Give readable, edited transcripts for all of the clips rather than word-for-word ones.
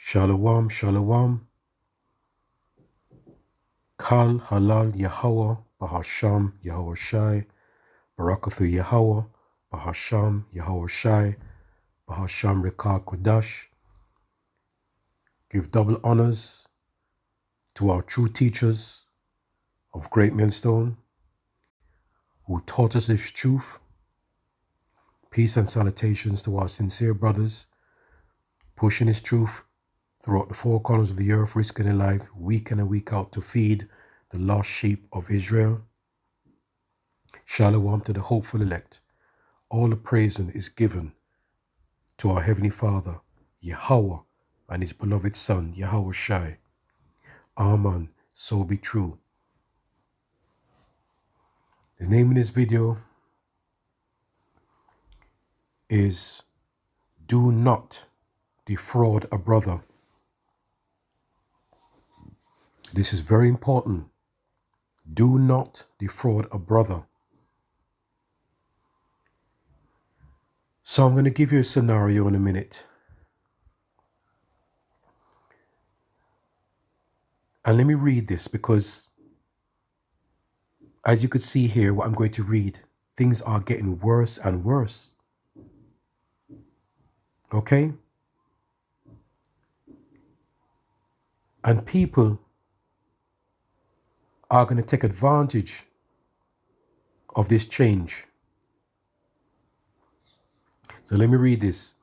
Shalom, shalom. Kal halal Yahweh, Bahasham Yahweh Shai, Barakathu Yahweh, Bahasham Yahweh Shai, Bahasham Rekah Kodash. Give double honors to our true teachers of Great Millstone, who taught us this truth. Peace and salutations to our sincere brothers, pushing this truth throughout the four corners of the earth, risking their life week in and week out to feed the lost sheep of Israel. Shalom to the hopeful elect. All the praising is given to our Heavenly Father, Yahweh, and His beloved Son, Yahweh Shai. Amen. So be true. The name of this video is Do Not Defraud a Brother. This is very important. Do not defraud a brother. So I'm going to give you a scenario in a minute. And let me read this because, as you could see here, what I'm going to read, things are getting worse and worse. Okay? And people are going to take advantage of this change. So let me read this.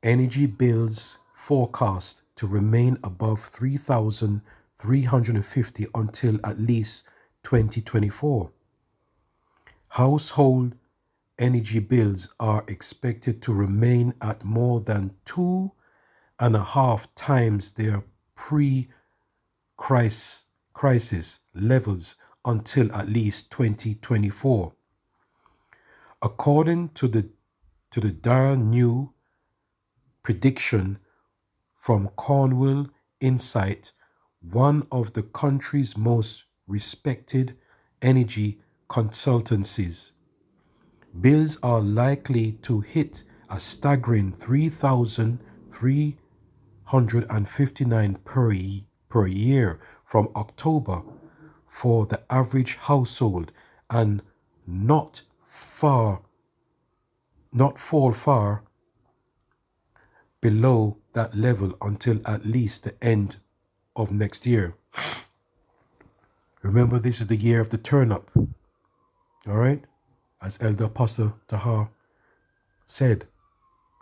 Energy bills forecast to remain above 3,350 until at least 2024. Household energy bills are expected to remain at more than 2.5 times their pre-crisis levels until at least 2024. According to the dire new prediction from Cornwall Insight, one of the country's most respected energy consultancies, bills are likely to hit a staggering 3,359 per year from October for the average household, and not fall far below that level until at least the end of next year. Remember, this is the year of the turn up. All right? As Elder Apostle Tahar said.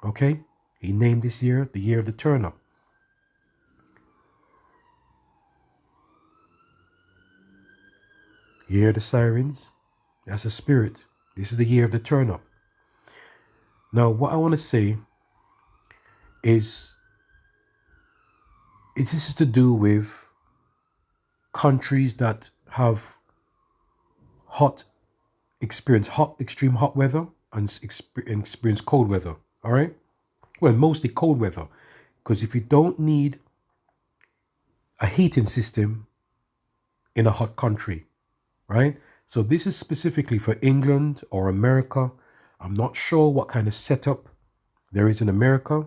Okay? He named this year the year of the turn up. You hear the sirens? That's the spirit. This is the year of the turn up. Now, what I want to say is, this is to do with countries that have extreme hot weather and experience cold weather. All right? Well, mostly cold weather. Because if you don't need a heating system in a hot country, right? So this is specifically for England or America. I'm not sure what kind of setup there is in America.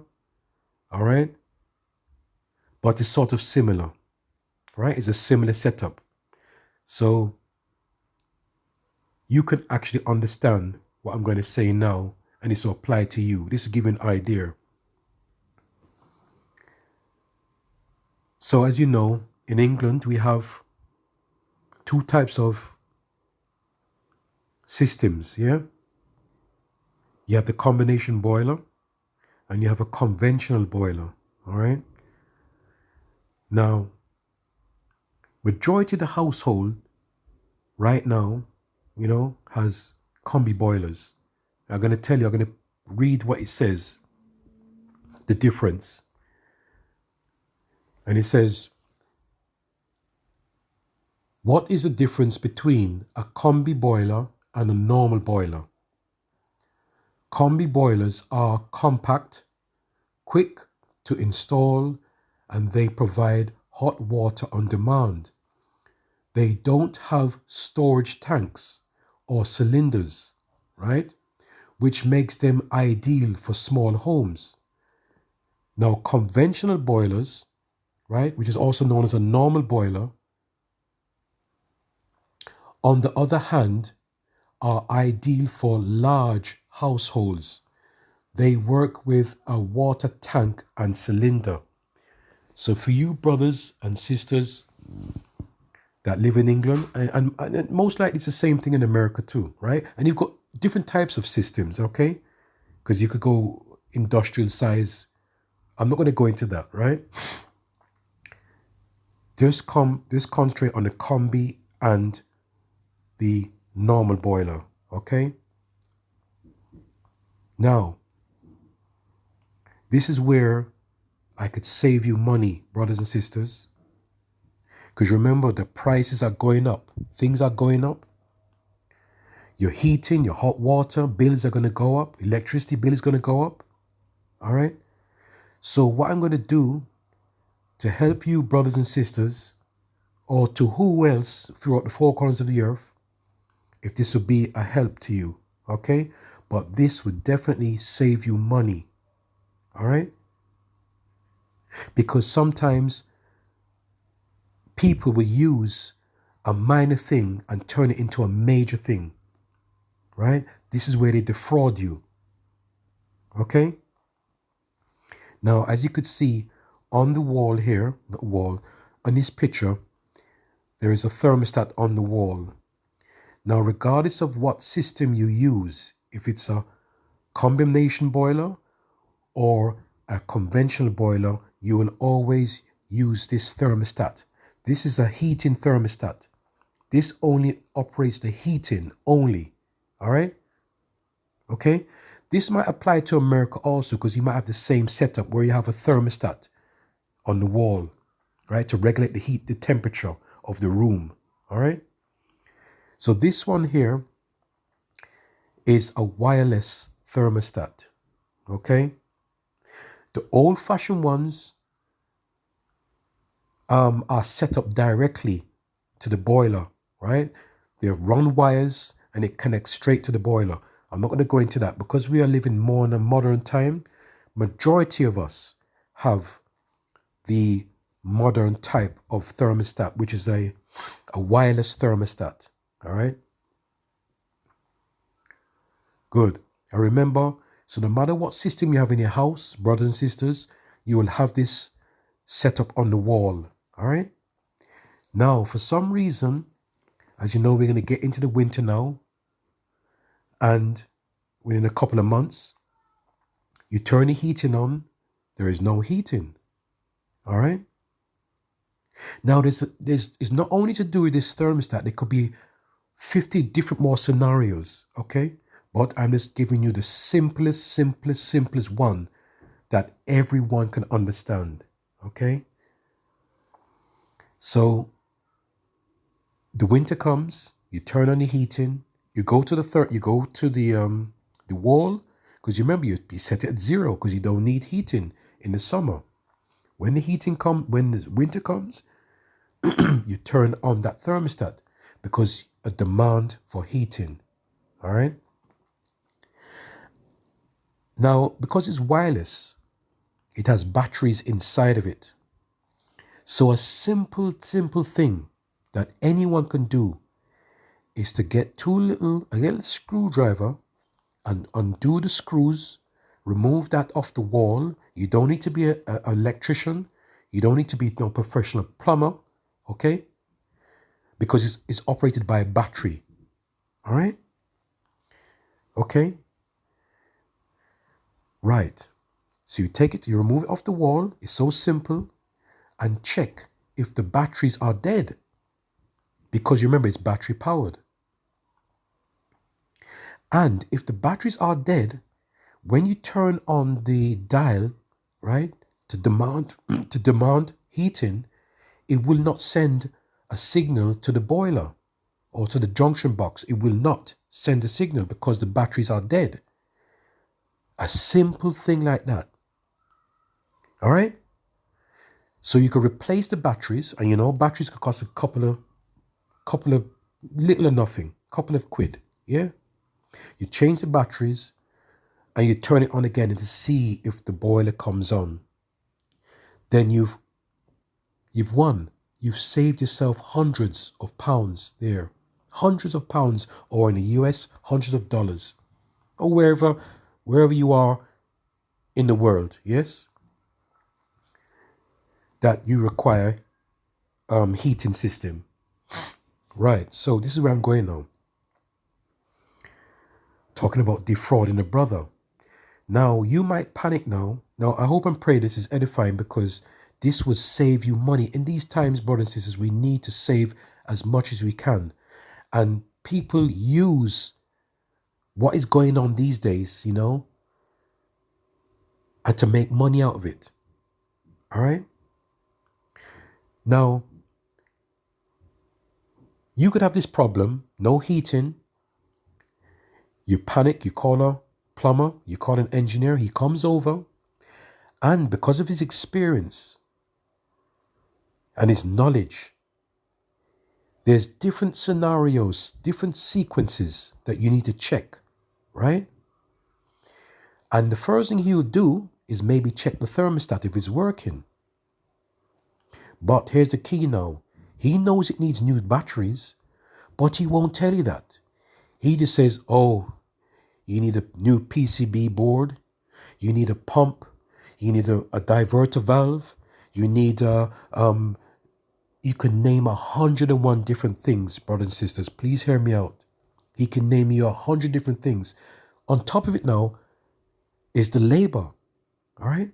All right? But it's sort of similar, right? It's a similar setup. So you can actually understand what I'm going to say now, and this will apply to you. This will give you an idea. So as you know, in England, we have two types of systems, yeah? You have the combination boiler and you have a conventional boiler, all right? Now, majority of the household right now, has combi boilers. I'm going to read what it says, the difference. And it says, what is the difference between a combi boiler and a normal boiler? Combi boilers are compact, quick to install, and they provide hot water on demand. They don't have storage tanks or cylinders, right? Which makes them ideal for small homes. Now, conventional boilers right, which is also known as a normal boiler, on the other hand, are ideal for large households. They work with a water tank and cylinder. So for you brothers and sisters that live in England, and most likely it's the same thing in America too, right? And you've got different types of systems, okay? Because you could go industrial size. I'm not going to go into that, right? Just concentrate on the combi and the normal boiler, okay? Now, this is where I could save you money, brothers and sisters. Because remember, the prices are going up. Things are going up. Your heating, your hot water bills are going to go up. Electricity bill is going to go up. All right? So what I'm going to do to help you, brothers and sisters, or to who else throughout the four corners of the earth, if this would be a help to you, okay? But this would definitely save you money. All right? Because sometimes people will use a minor thing and turn it into a major thing, right? This is where they defraud you, okay? Now, as you could see on the wall here, on this picture, there is a thermostat on the wall. Now, regardless of what system you use, if it's a combination boiler or a conventional boiler, you will always use this thermostat. This is a heating thermostat. This only operates the heating only. All right? Okay? This might apply to America also because you might have the same setup where you have a thermostat on the wall, right? To regulate the heat, the temperature of the room. All right? So this one here is a wireless thermostat. Okay? The old-fashioned ones are set up directly to the boiler, right? They run wires and it connects straight to the boiler. I'm not going to go into that because we are living more in a modern time. Majority of us have the modern type of thermostat, which is a wireless thermostat. All right. Good. And remember, so no matter what system you have in your house, brothers and sisters, you will have this set up on the wall. All right. Now, for some reason, as you know, we're going to get into the winter now. And within a couple of months, you turn the heating on, there is no heating. All right. Now, there's it's not only to do with this thermostat, there could be 50 different more scenarios. Okay. But I'm just giving you the simplest one that everyone can understand. Okay. So the winter comes, you turn on the heating, you go to the wall, because you remember you set it at 0 because you don't need heating in the summer. When the winter comes, you turn on that thermostat because a demand for heating. All right. Now, because it's wireless, it has batteries inside of it. So a simple thing that anyone can do is to get a little screwdriver and undo the screws, remove that off the wall. You don't need to be an electrician. You don't need to be no professional plumber, okay? Because it's operated by a battery, all right? Okay? Right. So you take it, you remove it off the wall. It's so simple. And check if the batteries are dead. Because you remember, it's battery powered. And if the batteries are dead, when you turn on the dial, right, to demand heating, it will not send a signal to the boiler or to the junction box. It will not send a signal because the batteries are dead. A simple thing like that. All right? So you can replace the batteries, and you know batteries could cost a couple of little or nothing, couple of quid. Yeah? You change the batteries and you turn it on again to see if the boiler comes on. Then you've You've won. You've saved yourself hundreds of pounds there. Hundreds of pounds, or in the US, hundreds of dollars. Or wherever you are in the world, yes? That you require heating system. Right, so this is where I'm going now. Talking about defrauding a brother. Now, you might panic now. Now, I hope and pray this is edifying, because this would save you money. In these times, brothers and sisters, we need to save as much as we can. And people use what is going on these days, you know, and to make money out of it. All right? Now, you could have this problem, no heating. You panic, you call a plumber, you call an engineer, he comes over, and because of his experience and his knowledge, there's different scenarios, different sequences that you need to check, right? And the first thing he will do is maybe check the thermostat if it's working. But here's the key now. He knows it needs new batteries, but he won't tell you that. He just says, oh, you need a new PCB board, you need a pump, you need a diverter valve, you need you can name 101 different things, brothers and sisters. Please hear me out. He can name you 100 different things. On top of it now is the labor. All right?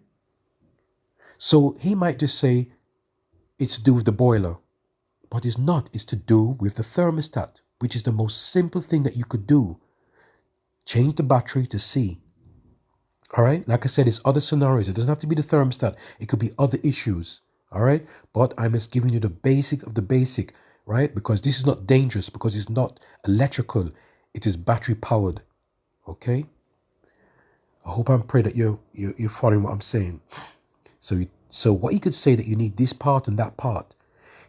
So he might just say it's to do with the boiler, but it's not. It's to do with the thermostat, which is the most simple thing that you could do. Change the battery to C. All right? Like I said, it's other scenarios. It doesn't have to be the thermostat. It could be other issues. All right? But I'm just giving you the basic of the basic, right? Because this is not dangerous, because it's not electrical. It is battery powered. Okay? I hope and pray that you're following what I'm saying. So what he could say that you need this part and that part,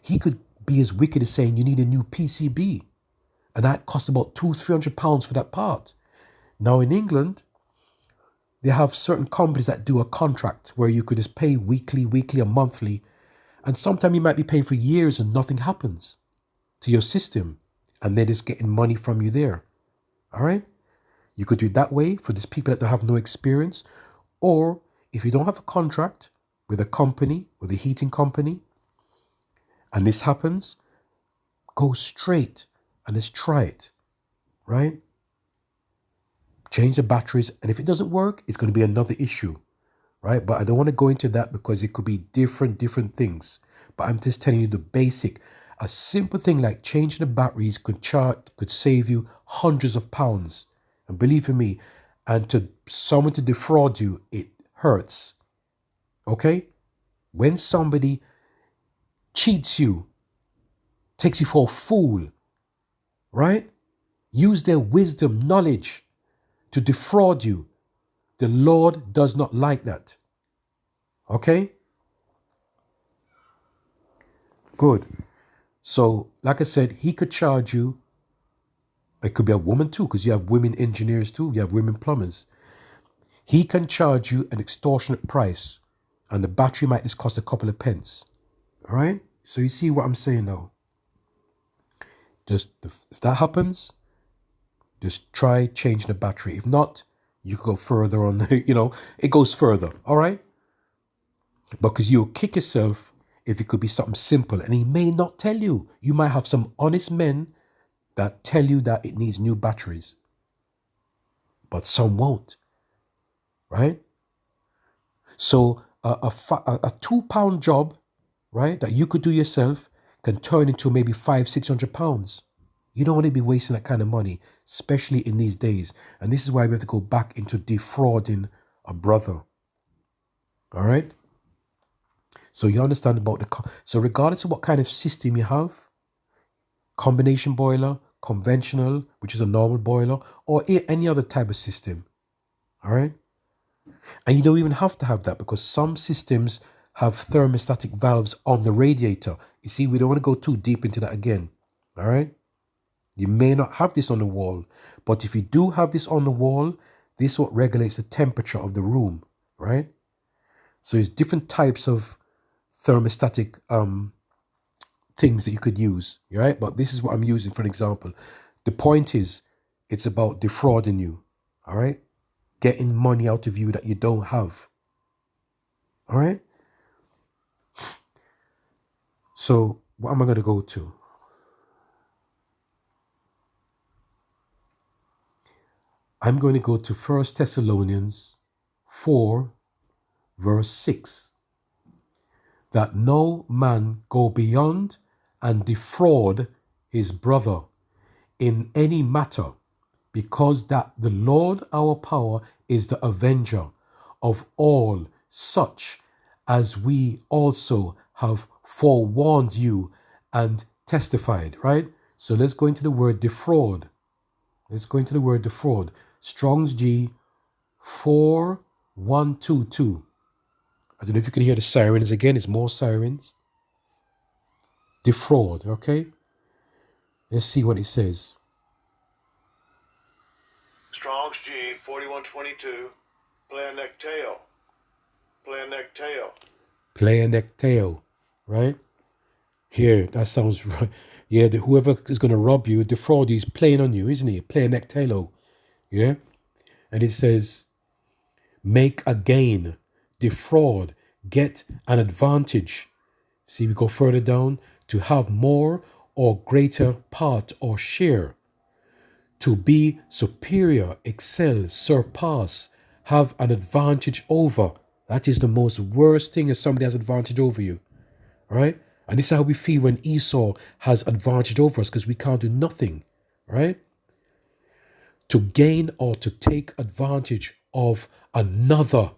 he could be as wicked as saying you need a new PCB, and that costs about £200-300 for that part. Now in England, they have certain companies that do a contract where you could just pay weekly or monthly, and sometimes you might be paying for years and nothing happens to your system, and they're just getting money from you there. All right? You could do it that way for these people that have no experience. Or if you don't have a contract with a company, with a heating company, and this happens, go straight and let's try it, right? Change the batteries, and if it doesn't work, it's going to be another issue, right? But I don't want to go into that because it could be different things. But I'm just telling you the basic. A simple thing like changing the batteries could save you hundreds of pounds. And believe me, and to someone to defraud you, it hurts. Okay? When somebody cheats you, takes you for a fool, right? Use their wisdom, knowledge to defraud you. The Lord does not like that. Okay? Good. So, like I said, he could charge you. It could be a woman too, because you have women engineers too. You have women plumbers. He can charge you an extortionate price, and the battery might just cost a couple of pence. All right? So you see what I'm saying now? Just if that happens, just try changing the battery. If not, you can go further on. It goes further. All right? Because you'll kick yourself if it could be something simple, and he may not tell you. You might have some honest men that tell you that it needs new batteries, but some won't, right? So a £2 job, right, that you could do yourself can turn into maybe £500-600. You don't want to be wasting that kind of money, especially in these days. And this is why we have to go back into defrauding a brother. All right? So you understand about so regardless of what kind of system you have, combination boiler, conventional, which is a normal boiler, or any other type of system. All right? And you don't even have to have that, because some systems have thermostatic valves on the radiator. You see, we don't want to go too deep into that again. All right? You may not have this on the wall, but if you do have this on the wall, this is what regulates the temperature of the room, right? So there's different types of thermostatic things that you could use, right? But this is what I'm using for an example. The point is, it's about defrauding you, all right? Getting money out of you that you don't have, all right? So what am I going to go to? I'm going to go to 1 Thessalonians 4, verse 6. That no man go beyond and defraud his brother in any matter, because that the Lord our power is the avenger of all such, as we also have forewarned you and testified, right? So let's go into the word defraud. Let's go into the word defraud. Strong's G 4122. I don't know if you can hear the sirens again. It's more sirens. Defraud, okay? Let's see what it says. Strong's G 4122. Pleonecteo. Pleonecteo. Pleonecteo, right? Here, that sounds right. Yeah, whoever is going to rob you, defraud you, is playing on you, isn't he? Pleonecteo, yeah? And it says, make a gain, defraud, get an advantage. See, we go further down, to have more or greater part or share. To be superior, excel, surpass, have an advantage over. That is the most worst thing, if somebody has advantage over you. Right? And this is how we feel when Esau has advantage over us, because we can't do nothing. Right? To gain or to take advantage of another.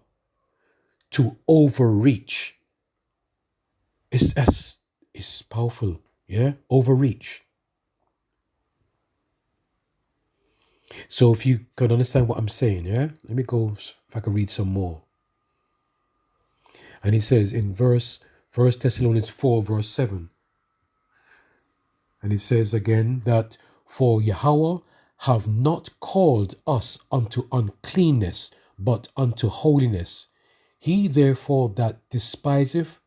To overreach. It's powerful. Yeah? Overreach. So if you can understand what I'm saying, yeah? Let me go, if I can read some more. And he says in 1 Thessalonians 4, verse 7. And it says again that, for Yahweh have not called us unto uncleanness, but unto holiness. He therefore that despiseth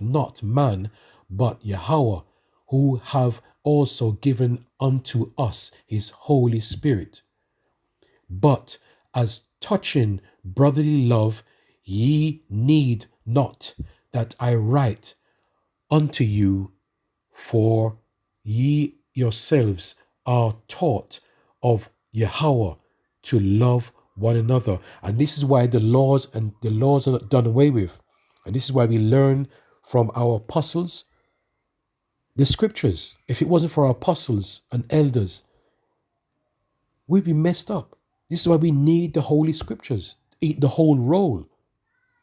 not man, but Yahweh, who have also given unto us his Holy Spirit. But as touching brotherly love, ye need not that I write unto you, for ye yourselves are taught of Yahweh to love one another. And this is why the laws are not done away with. And this is why we learn from our apostles the scriptures. If it wasn't for our apostles and elders, we'd be messed up. This is why we need the Holy Scriptures, eat the whole roll,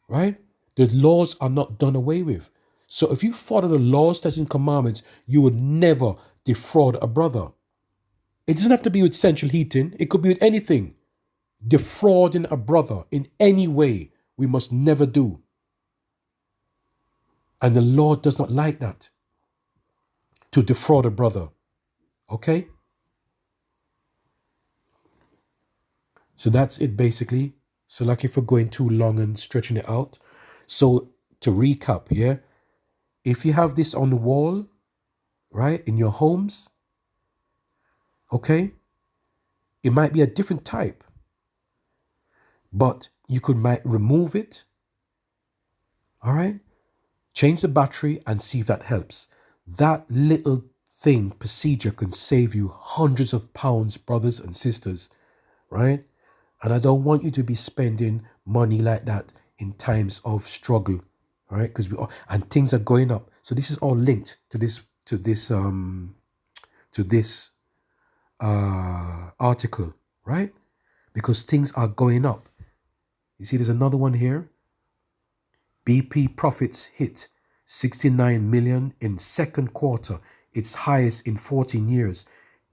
right? The laws are not done away with. So if you follow the laws, statutes, and commandments, you would never defraud a brother. It doesn't have to be with central heating. It could be with anything. Defrauding a brother in any way, we must never do. And the Lord does not like that, to defraud a brother. Okay? So that's it basically. So like if we're going too long and stretching it out. So to recap, yeah? If you have this on the wall, right, in your homes, okay, it might be a different type, but you might remove it, all right, change the battery and see if that helps. That little procedure can save you hundreds of pounds, brothers and sisters, right? And I don't want you to be spending money like that in times of struggle, right? Because and things are going up. So this is all linked to this article, right? Because things are going up. You see, there's another one here. BP profits hit 69 million in second quarter, its highest in 14 years.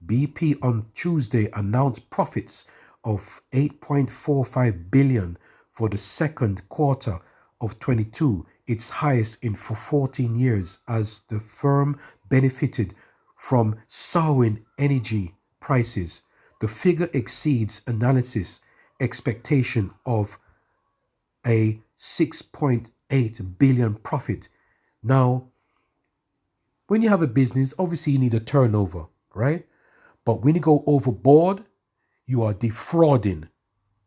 BP on Tuesday announced profits of 8.45 billion for the second quarter of 22, its highest in for 14 years, as the firm benefited from soaring energy prices. The figure exceeds analysis expectation of a 6.8 billion profit Now, when you have a business, obviously you need a turnover, right? But when you go overboard, you are defrauding,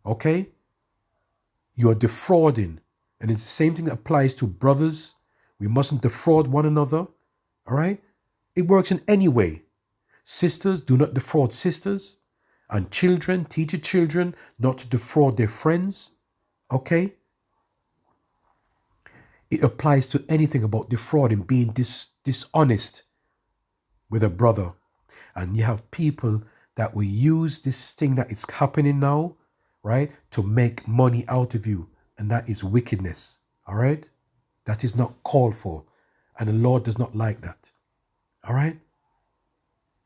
okay? You are defrauding. And it's the same thing that applies to brothers. We mustn't defraud one another, all right? It works in any way. Sisters, do not defraud sisters. And children, teach your children not to defraud their friends, okay? It applies to anything about defrauding, being dishonest with a brother. And you have people that will use this thing that is happening now, right, to make money out of you. And that is wickedness, all right? That is not called for. And the Lord does not like that, all right?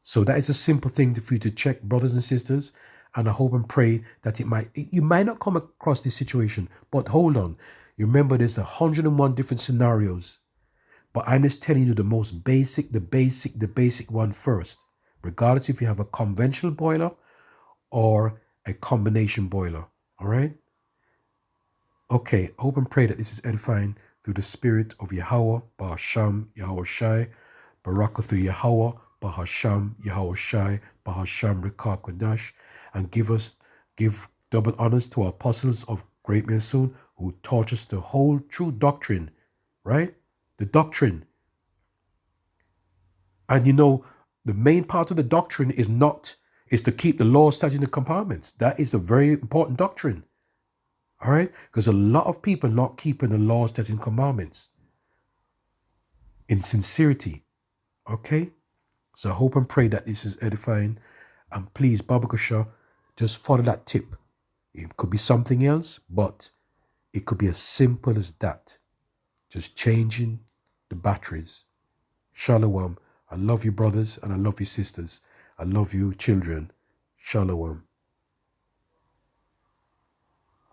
So that is a simple thing for you to check, brothers and sisters. And I hope and pray that you might not come across this situation, but hold on. You remember there's 101 different scenarios, but I'm just telling you the most basic, the basic one first, regardless if you have a conventional boiler or a combination boiler, all right? Okay, hope and pray that this is edifying through the spirit of Yahweh, Bahasham, Yahweh Shai, Barakathu Yahweh, Bahasham, Yahweh Shai, Bahasham, Rikah Kodash, and give double honors to our apostles of Great Mensun who taught us the whole true doctrine, right? The doctrine. And you know, the main part of the doctrine is to keep the law, statutes, and the commandments. That is a very important doctrine. All right? Because a lot of people are not keeping the laws, statutes, and commandments in sincerity. Okay? So I hope and pray that this is edifying. And please, Baba Kasha, just follow that tip. It could be something else, but it could be as simple as that. Just changing the batteries. Shalom. I love you, brothers, and I love you, sisters. I love you, children. Shalom.